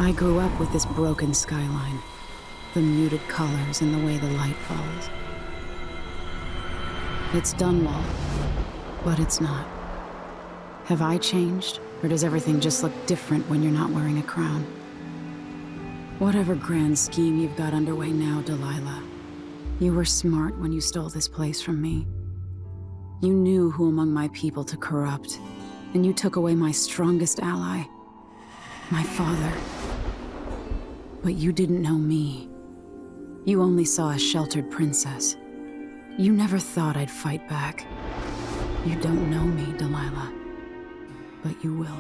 I grew up with this broken skyline, the muted colors and the way the light falls. It's done well, but it's not. Have I changed, or does everything just look different when you're not wearing a crown? Whatever grand scheme you've got underway now, Delilah, you were smart when you stole this place from me. You knew who among my people to corrupt, and you took away my strongest ally, my father. But you didn't know me. You only saw a sheltered princess. You never thought I'd fight back. You don't know me, Delilah, but you will.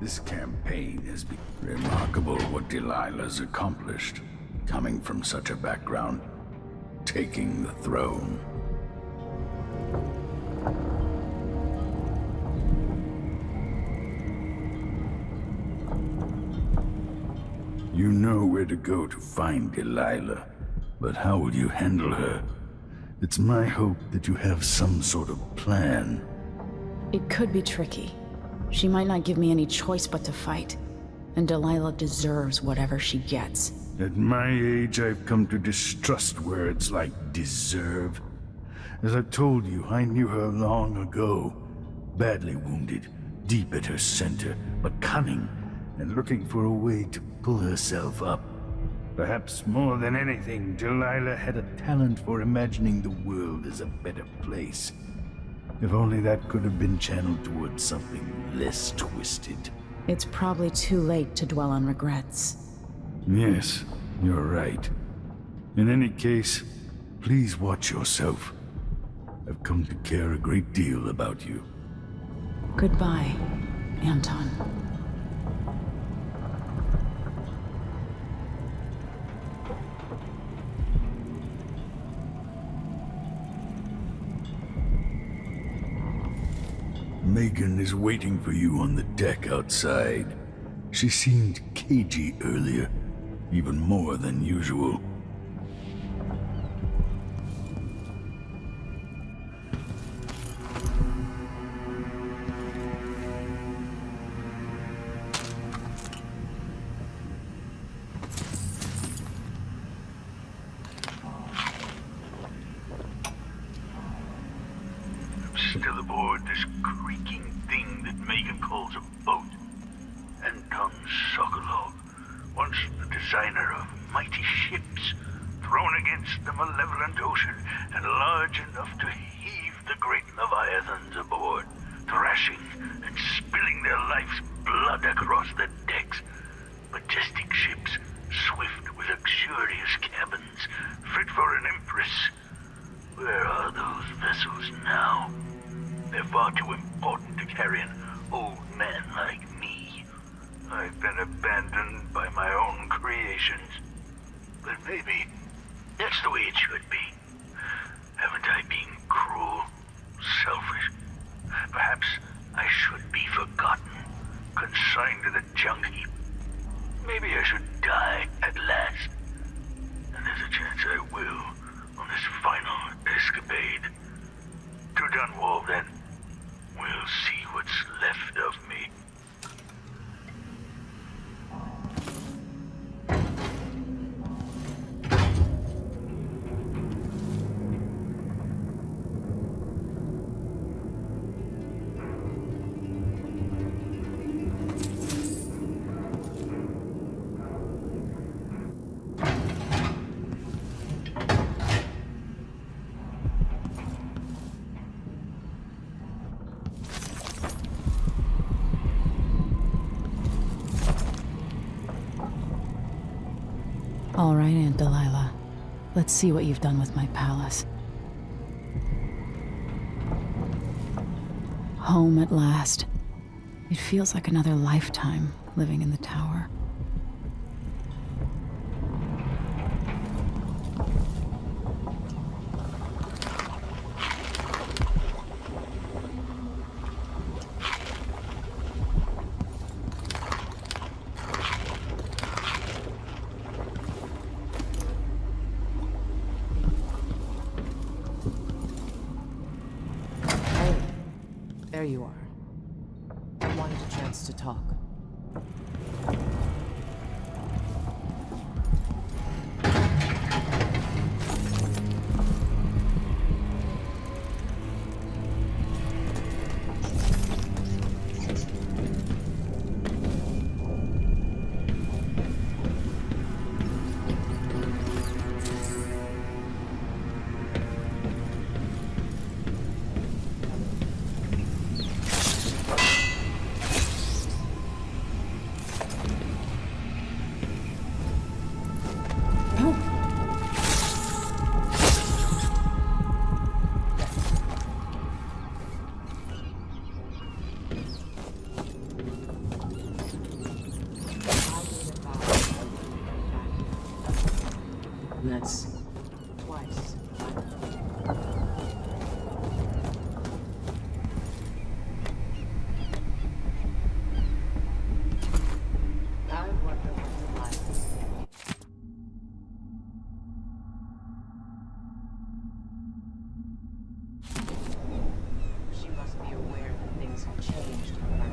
This campaign has been remarkable what Delilah's accomplished, coming from such a background, taking the throne. You know where to go to find Delilah, but how will you handle her? It's my hope that you have some sort of plan. It could be tricky. She might not give me any choice but to fight. And Delilah deserves whatever she gets. At my age, I've come to distrust words like deserve. As I've told you, I knew her long ago. Badly wounded, deep at her center, but cunning, and looking for a way to pull herself up. Perhaps more than anything, Delilah had a talent for imagining the world as a better place. If only that could have been channeled towards something less twisted. It's probably too late to dwell on regrets. Yes, you're right. In any case, please watch yourself. I've come to care a great deal about you. Goodbye, Anton. Megan is waiting for you on the deck outside. She seemed cagey earlier, even more than usual. Still aboard this creaking thing that Megan calls a boat. Anton Sokolov, once the designer of mighty ships, thrown against the malevolent ocean and large enough to heave the great leviathans aboard, thrashing and spilling their life's blood across the decks. Majestic ships, swift with luxurious cabins, fit for an empress. Where are those vessels now? They're far too important to carry an old man like me. I've been abandoned by my own creations. But maybe that's the way it should be. Haven't I been cruel, selfish? Perhaps I should be forgotten, consigned to the junk heap. Maybe I should die at last. And there's a chance I will on this final escapade. To Dunwall, then. We'll see what's left of me. All right, Aunt Delilah. Let's see what you've done with my palace. Home at last. It feels like another lifetime living in the tower. There you are. I wanted a chance to talk. That's twice. I wonder what's alive. She must be aware that things have changed, are not.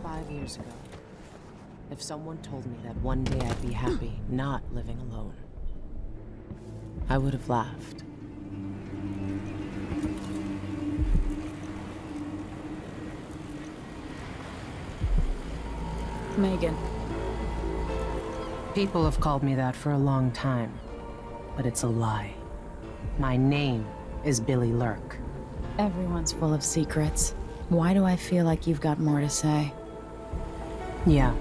5 years ago, if someone told me that one day I'd be happy not living alone, I would have laughed. Megan. People have called me that for a long time, but it's a lie. My name is Billy Lurk. Everyone's full of secrets. Why do I feel like you've got more to say? Yeah.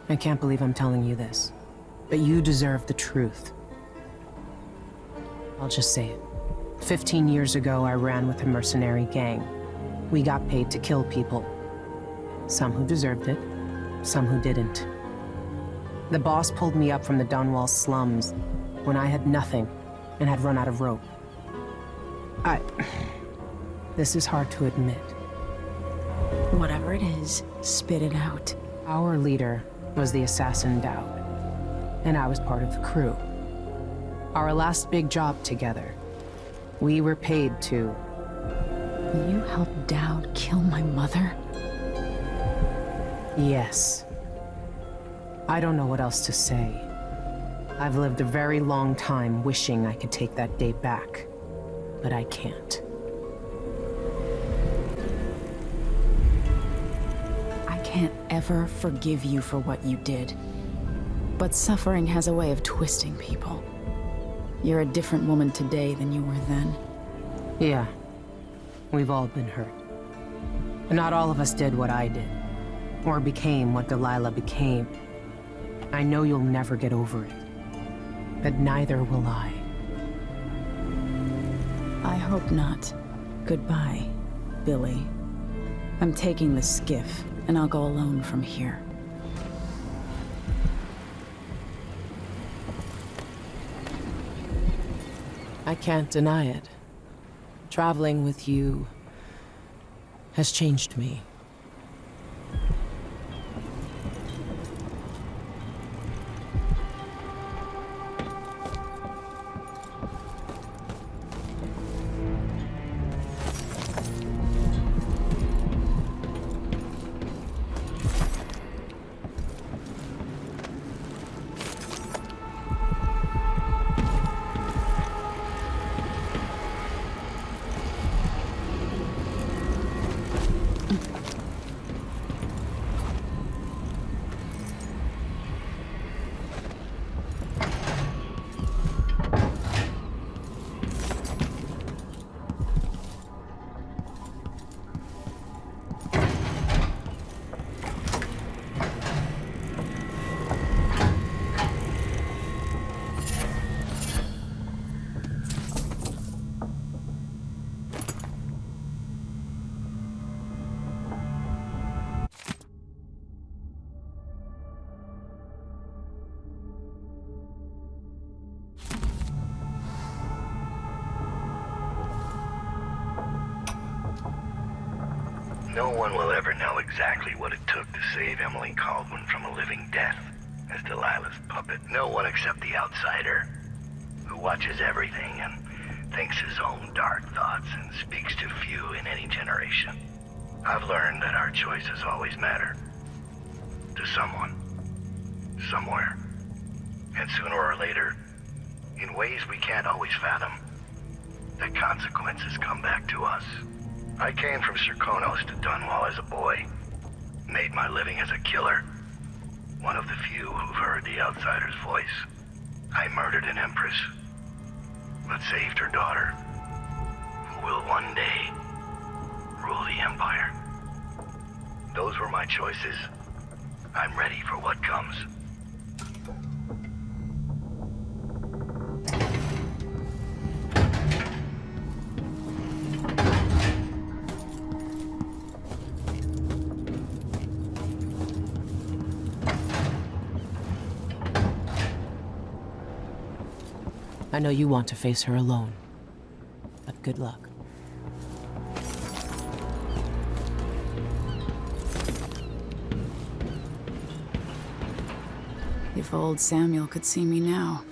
I can't believe I'm telling you this, but you deserve the truth. I'll just say it. 15 years ago, I ran with a mercenary gang. We got paid to kill people. Some who deserved it, some who didn't. The boss pulled me up from the Dunwall slums when I had nothing and had run out of rope. This is hard to admit. Whatever it is, spit it out. Our leader was the assassin Dowd, and I was part of the crew. Our last big job together, we were paid to... You helped Dowd kill my mother? Yes. I don't know what else to say. I've lived a very long time wishing I could take that day back, but I can't. I can't ever forgive you for what you did. But suffering has a way of twisting people. You're a different woman today than you were then. Yeah. We've all been hurt. But not all of us did what I did, or became what Delilah became. I know you'll never get over it, but neither will I. I hope not. Goodbye, Billy. I'm taking the skiff, and I'll go alone from here. I can't deny it. Traveling with you has changed me. No one will ever know exactly what it took to save Emily Caldwin from a living death as Delilah's puppet. No one except the outsider, who watches everything and thinks his own dark thoughts and speaks to few in any generation. I've learned that our choices always matter. To someone. Somewhere. And sooner or later, in ways we can't always fathom, the consequences come back to us. I came from Serkonos to Dunwall as a boy. Made my living as a killer. One of the few who've heard the outsider's voice. I murdered an empress, but saved her daughter, who will one day rule the Empire. Those were my choices. I'm ready for what comes. I know you want to face her alone, but good luck. If old Samuel could see me now,